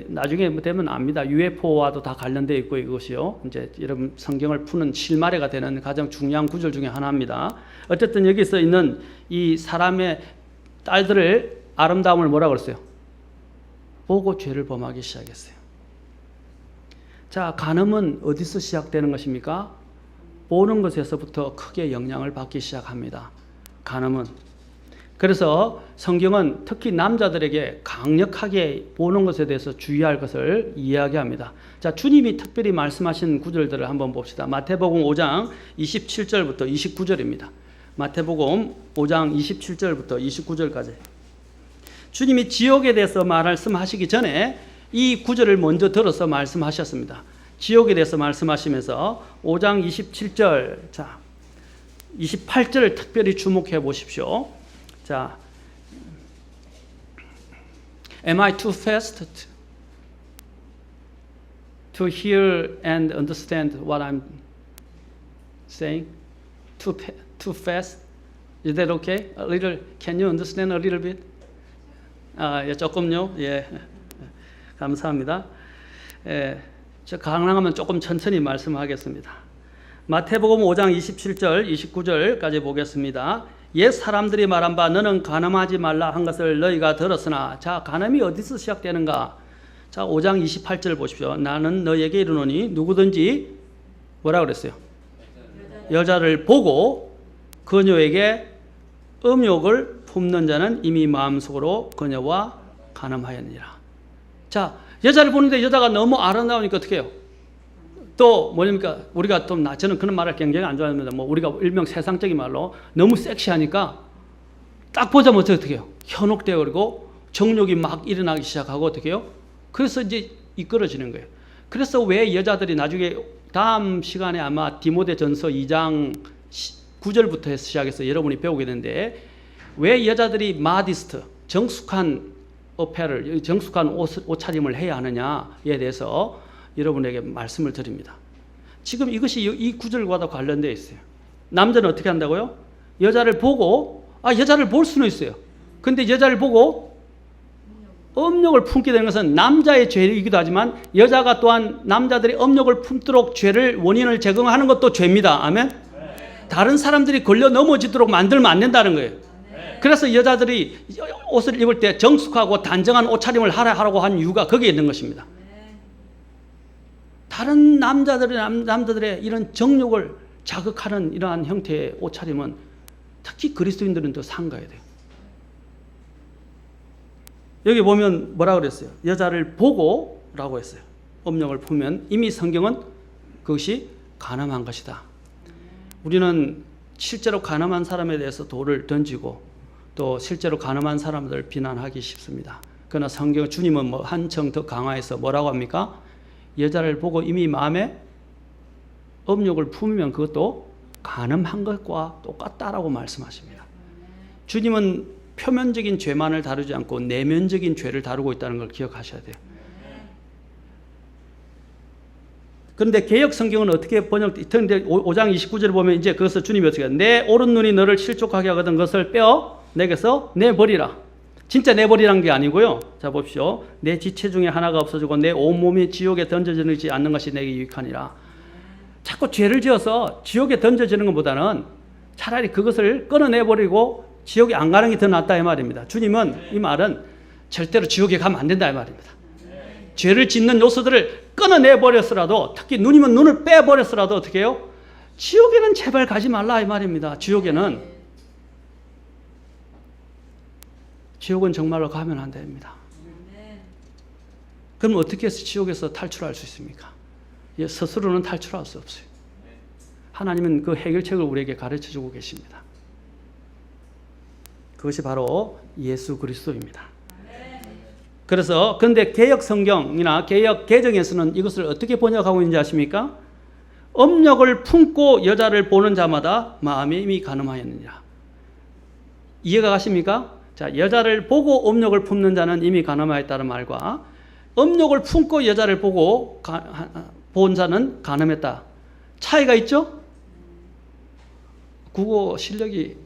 나중에 되면 압니다. UFO와도 다 관련되어 있고 이것이요. 이제 여러분 성경을 푸는 실마리가 되는 가장 중요한 구절 중에 하나입니다. 어쨌든 여기서 있는 이 사람의 딸들을 아름다움을 뭐라고 그랬어요? 보고 죄를 범하기 시작했어요. 자, 간음은 어디서 시작되는 것입니까? 보는 것에서부터 크게 영향을 받기 시작합니다. 간음은. 그래서 성경은 특히 남자들에게 강력하게 보는 것에 대해서 주의할 것을 이야기합니다. 자, 주님이 특별히 말씀하신 구절들을 한번 봅시다. 마태복음 5장 27절부터 29절입니다. 마태복음 5장 27절부터 29절까지. 주님이 지옥에 대해서 말씀하시기 전에 이 구절을 먼저 들어서 말씀하셨습니다. 지옥에 대해서 말씀하시면서 5장 27절, 자, 28절을 특별히 주목해 보십시오. 자, Am I too fast to hear and understand what I'm saying? Too fast? Is that okay? A little, can you understand a little bit? 예, 조금요. 예, 감사합니다. 예, 저 가능하면 조금 천천히 말씀하겠습니다. 마태복음 5장 27절, 29절까지 보겠습니다. 옛 사람들이 말한 바 너는 간음하지 말라 한 것을 너희가 들었으나, 자, 간음이 어디서 시작되는가? 자, 5장 28절 보십시오. 나는 너희에게 이르노니 누구든지 뭐라 그랬어요? 여자를 보고 그녀에게 음욕을 품는 자는 이미 마음속으로 그녀와 간음하였느니라. 자, 여자를 보는데 여자가 너무 아름다우니까 어떻게 해요? 또 뭐냐니까 우리가 좀 저는 그런 말을 굉장히 안 좋아합니다. 뭐 우리가 일명 세상적인 말로 너무 섹시하니까 딱 보자면 어떻게 해요? 현혹되어 버리고 정욕이 막 일어나기 시작하고 어떻게 해요? 그래서 이제 이끌어지는 거예요. 그래서 왜 여자들이 나중에 다음 시간에 아마 디모데전서 2장 9절부터 시작해서 여러분이 배우게 되는데 왜 여자들이 마디스트, 정숙한 어페를, 정숙한 옷차림을 해야 하느냐에 대해서 여러분에게 말씀을 드립니다. 지금 이것이 이 구절과도 관련되어 있어요. 남자는 어떻게 한다고요? 여자를 보고, 여자를 볼 수는 있어요. 근데 여자를 보고 음욕을 품게 되는 것은 남자의 죄이기도 하지만 여자가 또한 남자들이 음욕을 품도록 죄를 원인을 제공하는 것도 죄입니다. 아멘? 다른 사람들이 걸려 넘어지도록 만들면 안 된다는 거예요. 그래서 여자들이 옷을 입을 때 정숙하고 단정한 옷차림을 하라고 한 이유가 거기에 있는 것입니다. 다른 남자들의 이런 정욕을 자극하는 이러한 형태의 옷차림은 특히 그리스도인들은 더 삼가야 돼요. 여기 보면 뭐라 그랬어요? 여자를 보고 라고 했어요. 음욕을 품으면 이미 성경은 그것이 간음한 것이다. 우리는 실제로 간음한 사람에 대해서 돌을 던지고 또 실제로 간음한 사람들을 비난하기 쉽습니다. 그러나 성경 주님은 뭐 한층 더 강화해서 뭐라고 합니까? 여자를 보고 이미 마음에 음욕을 품으면 그것도 간음한 것과 똑같다라고 말씀하십니다. 주님은 표면적인 죄만을 다루지 않고 내면적인 죄를 다루고 있다는 걸 기억하셔야 돼요. 그런데 개역 성경은 어떻게 번역되는데 5장 29절을 보면 이제 그것을 주님이 어떻게 해요? 내 오른 눈이 너를 실족하게 하거든 그것을 빼어 내게서 내버리라. 진짜 내버리란 게 아니고요. 자 보십시오. 내 지체 중에 하나가 없어지고 내 온몸이 지옥에 던져지지 않는 것이 내게 유익하니라. 자꾸 죄를 지어서 지옥에 던져지는 것보다는 차라리 그것을 끊어내버리고 지옥에 안 가는 게 더 낫다 이 말입니다. 주님은 이 말은 절대로 지옥에 가면 안 된다 이 말입니다. 죄를 짓는 요소들을 끊어내버렸으라도 특히 눈이면 눈을 빼버렸으라도 어떻게 해요? 지옥에는 제발 가지 말라 이 말입니다. 지옥은 정말로 가면 안 됩니다. 그럼 어떻게 해서 지옥에서 탈출할 수 있습니까? 스스로는 탈출할 수 없어요. 하나님은 그 해결책을 우리에게 가르쳐주고 계십니다. 그것이 바로 예수 그리스도입니다. 그래서 근데 개역 성경이나 개역 개정에서는 이것을 어떻게 번역하고 있는지 아십니까? 업력을 품고 여자를 보는 자마다 마음에 이미 간음하였느니라. 이해가 가십니까? 자, 여자를 보고 업력을 품는 자는 이미 간음하였다는 말과 업력을 품고 여자를 보고 본 자는 간음했다. 차이가 있죠? 국어 실력이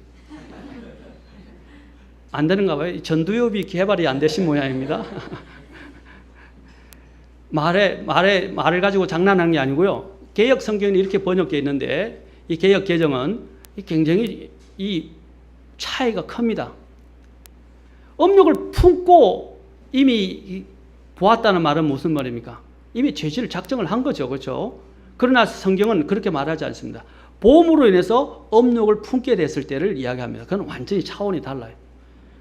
안 되는가 봐요. 전두엽이 개발이 안 되신 모양입니다. 말을 가지고 장난하는 게 아니고요. 개역 성경이 이렇게 번역되어 있는데 이 개역 개정은 굉장히 이 차이가 큽니다. 업력을 품고 이미 보았다는 말은 무슨 말입니까? 이미 죄질을 작정을 한 거죠. 그렇죠? 그러나 성경은 그렇게 말하지 않습니다. 보험으로 인해서 업력을 품게 됐을 때를 이야기합니다. 그건 완전히 차원이 달라요.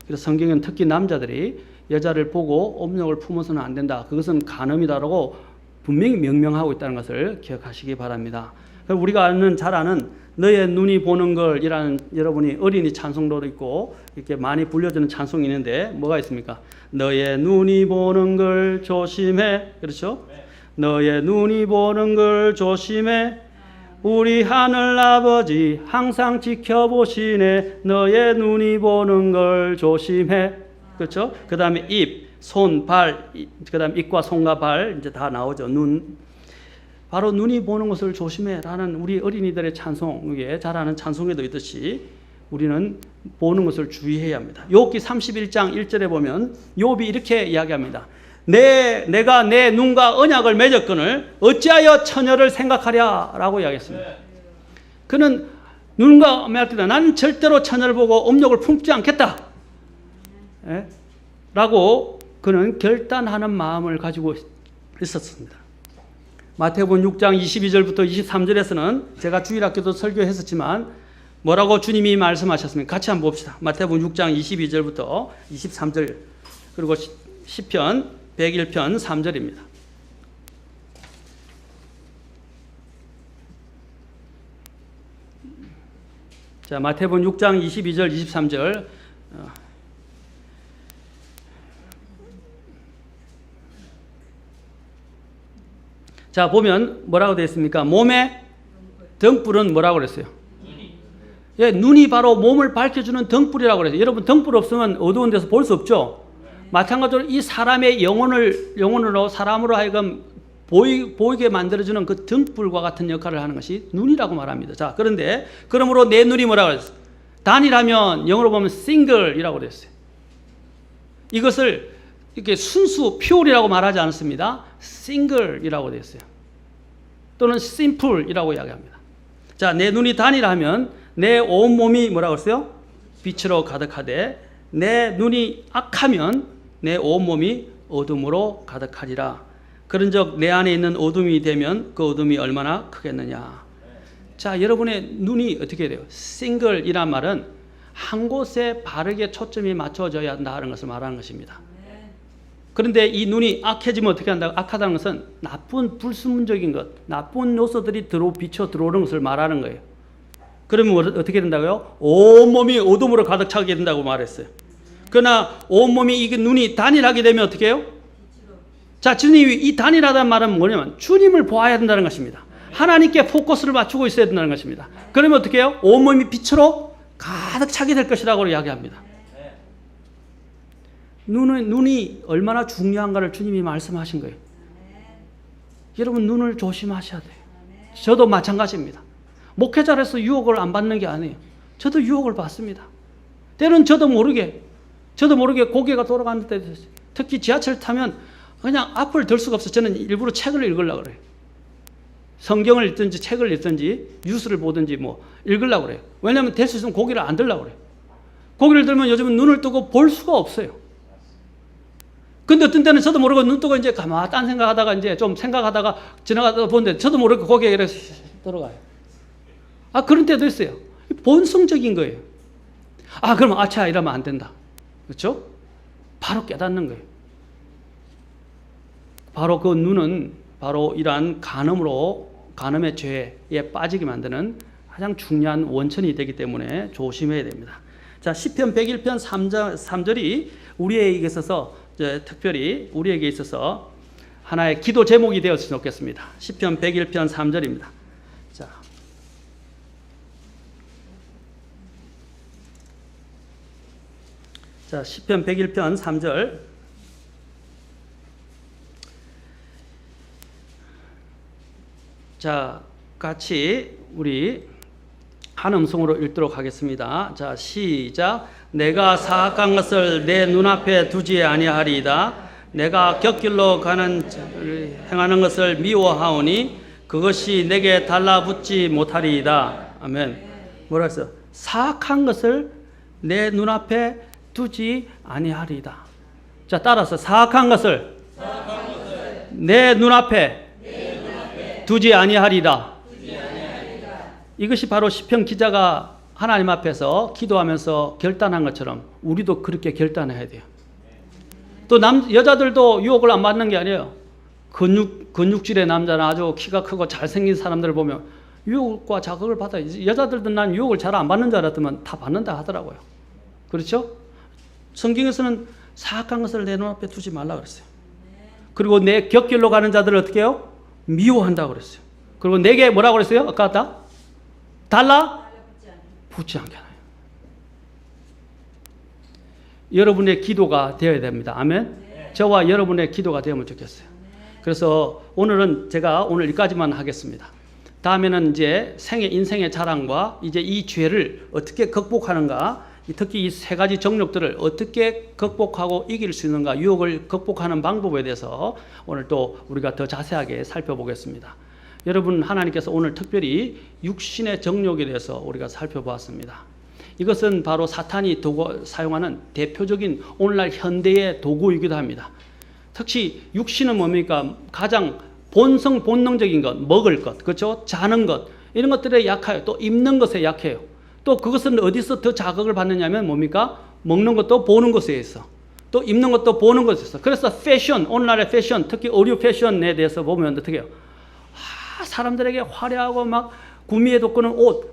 그래서 성경은 특히 남자들이 여자를 보고 업력을 품어서는 안 된다. 그것은 간음이다라고 분명히 명명하고 있다는 것을 기억하시기 바랍니다. 우리가 잘 아는 너의 눈이 보는 걸 이라는 여러분이 어린이 찬송도도 있고 이렇게 많이 불려주는 찬송이 있는데 뭐가 있습니까? 너의 눈이 보는 걸 조심해. 그렇죠? 너의 눈이 보는 걸 조심해. 우리 하늘 아버지 항상 지켜보시네. 너의 눈이 보는 걸 조심해. 그렇죠? 그 다음에 입, 손, 발, 그 다음에 입과 손과 발 이제 다 나오죠. 눈. 바로 눈이 보는 것을 조심해라는 우리 어린이들의 찬송에 잘 아는 찬송에도 있듯이 우리는 보는 것을 주의해야 합니다. 욥기 31장 1절에 보면 욥이 이렇게 이야기합니다. 내가 내 눈과 언약을 맺었거늘 어찌하여 처녀를 생각하랴 라고 이야기했습니다. 그는 눈과 맺었다. 나는 절대로 처녀를 보고 업력을 품지 않겠다. 라고 그는 결단하는 마음을 가지고 있었습니다. 마태복음 6장 22절부터 23절에서는 제가 주일학교도 설교했었지만 뭐라고 주님이 말씀하셨습니까? 같이 한번 봅시다. 마태복음 6장 22절부터 23절 그리고 시편 101편 3절입니다. 자, 마태복음 6장 22절 23절 자, 보면 뭐라고 되어 있습니까? 몸의 등불은 뭐라고 그랬어요? 예, 눈이 바로 몸을 밝혀주는 등불이라고 그랬어요. 여러분, 등불 없으면 어두운 데서 볼 수 없죠? 마찬가지로 이 사람의 영혼으로 사람으로 하여금 보이게 만들어주는 그 등불과 같은 역할을 하는 것이 눈이라고 말합니다. 자, 그런데 그러므로 내 눈이 뭐라고 그랬어요? 단이라면 영어로 보면 single이라고 그랬어요. 이것을 이렇게 순수, pur이라고 말하지 않습니다. single이라고 되어 있어요. 또는 simple이라고 이야기합니다. 자, 내 눈이 단이라면 내 온몸이 뭐라고 했어요? 빛으로 가득하되 내 눈이 악하면 내 온몸이 어둠으로 가득하리라. 그런즉 내 안에 있는 어둠이 되면 그 어둠이 얼마나 크겠느냐. 자, 여러분의 눈이 어떻게 돼요? single이란 말은 한 곳에 바르게 초점이 맞춰져야 한다는 것을 말하는 것입니다. 그런데 이 눈이 악해지면 어떻게 한다고? 악하다는 것은 나쁜 불순물적인 것, 나쁜 요소들이 비쳐 들어오는 것을 말하는 거예요. 그러면 어떻게 된다고요? 온몸이 어둠으로 가득 차게 된다고 말했어요. 그러나 온몸이 이게 눈이 단일하게 되면 어떻게 해요? 자, 주님이 이 단일하다는 말은 뭐냐면 주님을 보아야 된다는 것입니다. 하나님께 포커스를 맞추고 있어야 된다는 것입니다. 그러면 어떻게 해요? 온몸이 빛으로 가득 차게 될 것이라고 이야기합니다. 눈이 얼마나 중요한가를 주님이 말씀하신 거예요. 여러분, 눈을 조심하셔야 돼요. 저도 마찬가지입니다. 목회자로서 유혹을 안 받는 게 아니에요. 저도 유혹을 받습니다. 때로는 저도 모르게 고개가 돌아가는 때도 있어요. 특히 지하철 타면 그냥 앞을 들 수가 없어요. 저는 일부러 책을 읽으려고 그래요. 성경을 읽든지 책을 읽든지 뉴스를 보든지 뭐 읽으려고 그래요. 왜냐하면 될 수 있으면 고개를 안 들려고 그래요. 고개를 들면 요즘은 눈을 뜨고 볼 수가 없어요. 근데 어떤 때는 저도 모르고 눈 뜨고 이제 가만히 딴 생각하다가 이제 좀 생각하다가 지나가다 보는데 저도 모르고 고개가 이렇게 들어가요. 아, 그런 때도 있어요. 본성적인 거예요. 아, 그러면 아차 이러면 안 된다. 그렇죠? 바로 깨닫는 거예요. 바로 그 눈은 바로 이러한 간음의 죄에 빠지게 만드는 가장 중요한 원천이 되기 때문에 조심해야 됩니다. 자, 시편 101편 3절이 우리에게 있어서 특별히 우리에게 있어서 하나의 기도 제목이 되었으면 좋겠습니다. 시편 101편 3절입니다. 자, 시편 101편 3절. 자, 같이 우리 한 음성으로 읽도록 하겠습니다. 자, 시작. 내가 사악한 것을 내 눈앞에 두지 아니하리이다. 내가 곁길로 행하는 것을 미워하오니 그것이 내게 달라붙지 못하리이다. 아멘. 뭐라 했어? 사악한 것을 내 눈앞에 두지 아니하리이다. 자, 따라서 사악한 것을 내 눈앞에 두지 아니하리이다. 이것이 바로 시편 기자가 하나님 앞에서 기도하면서 결단한 것처럼 우리도 그렇게 결단해야 돼요. 또 여자들도 유혹을 안 받는 게 아니에요. 근육질의 남자나 아주 키가 크고 잘생긴 사람들을 보면 유혹과 자극을 받아요. 여자들도 난 유혹을 잘 안 받는 줄 알았더만 다 받는다 하더라고요. 그렇죠? 성경에서는 사악한 것을 내 눈앞에 두지 말라 그랬어요. 그리고 내 곁길로 가는 자들을 어떻게 해요? 미워한다고 그랬어요. 그리고 내게 뭐라고 그랬어요? 아까 달라붙지 않게 하나요. 여러분의 기도가 되어야 됩니다. 아멘. 저와 여러분의 기도가 되면 좋겠어요. 그래서 오늘은 제가 오늘 여기까지만 하겠습니다. 다음에는 이제 인생의 자랑과 이제 이 죄를 어떻게 극복하는가, 특히 이 세 가지 정욕들을 어떻게 극복하고 이길 수 있는가, 유혹을 극복하는 방법에 대해서 오늘 또 우리가 더 자세하게 살펴보겠습니다. 여러분, 하나님께서 오늘 특별히 육신의 정욕에 대해서 우리가 살펴보았습니다. 이것은 바로 사탄이 사용하는 대표적인 오늘날 현대의 도구이기도 합니다. 특히 육신은 뭡니까? 가장 본능적인 것, 먹을 것, 그렇죠? 자는 것, 이런 것들에 약해요. 또 입는 것에 약해요. 또 그것은 어디서 더 자극을 받느냐면 뭡니까? 먹는 것도 보는 것에 있어. 또 입는 것도 보는 것에 있어. 그래서 패션, 오늘날의 패션, 특히 의류 패션에 대해서 보면 어떻게 해요? 사람들에게 화려하고 막 구미에 돋구는 옷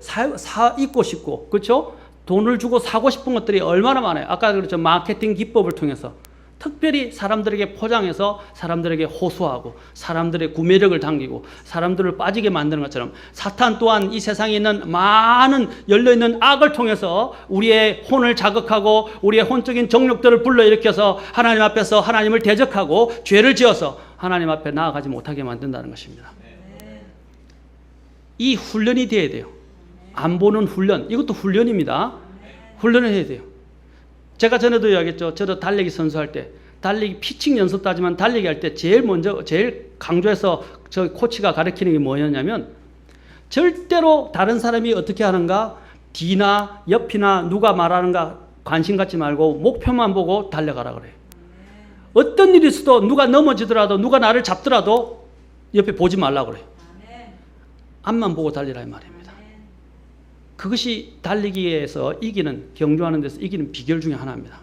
입고 싶고, 그렇죠? 돈을 주고 사고 싶은 것들이 얼마나 많아요. 아까 그랬죠. 마케팅 기법을 통해서 특별히 사람들에게 포장해서 사람들에게 호소하고 사람들의 구매력을 당기고 사람들을 빠지게 만드는 것처럼 사탄 또한 이 세상에 있는 많은 열려있는 악을 통해서 우리의 혼을 자극하고 우리의 혼적인 정욕들을 불러일으켜서 하나님 앞에서 하나님을 대적하고 죄를 지어서 하나님 앞에 나아가지 못하게 만든다는 것입니다. 이 훈련이 돼야 돼요. 안 보는 훈련, 이것도 훈련입니다. 훈련을 해야 돼요. 제가 전에도 이야기했죠. 저도 달리기 선수할 때 달리기 피칭 연습도 하지만 달리기 할 때 제일 강조해서 저 코치가 가르치는 게 뭐였냐면 절대로 다른 사람이 어떻게 하는가 뒤나 옆이나 누가 말하는가 관심 갖지 말고 목표만 보고 달려가라 그래요. 어떤 일이 있어도 누가 넘어지더라도 누가 나를 잡더라도 옆에 보지 말라 그래요. 앞만 보고 달리라 이 말입니다. 그것이 달리기에서 경주하는 데서 이기는 비결 중에 하나입니다.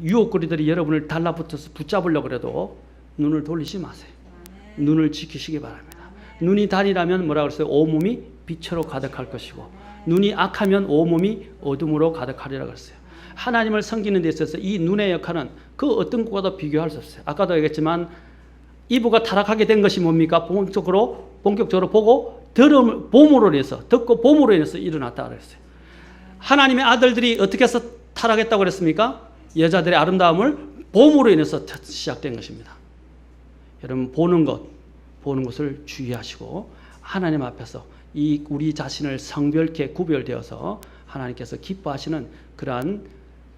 유혹거리들이 여러분을 달라붙어서 붙잡으려고 해도 눈을 돌리지 마세요. 눈을 지키시기 바랍니다. 눈이 달이라면 뭐라고 그랬어요? 온몸이 빛으로 가득할 것이고 눈이 악하면 온몸이 어둠으로 가득하리라 그랬어요. 하나님을 섬기는 데 있어서 이 눈의 역할은 그 어떤 것과도 비교할 수 없어요. 아까도 얘기했지만 이브가 타락하게 된 것이 뭡니까? 본격적으로 보고 봄으로 인해서 듣고 봄으로 인해서 일어났다 그랬어요. 하나님의 아들들이 어떻게 해서 타락했다고 그랬습니까? 여자들의 아름다움을 봄으로 인해서 시작된 것입니다. 여러분 보는 것을 주의하시고 하나님 앞에서 우리 자신을 성별케 구별되어서 하나님께서 기뻐하시는 그러한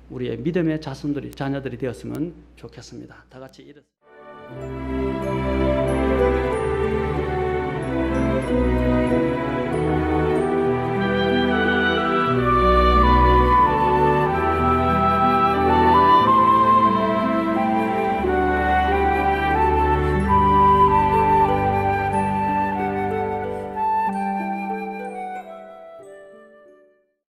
우리의 믿음의 자녀들이 되었으면 좋겠습니다. 다 같이 일어서.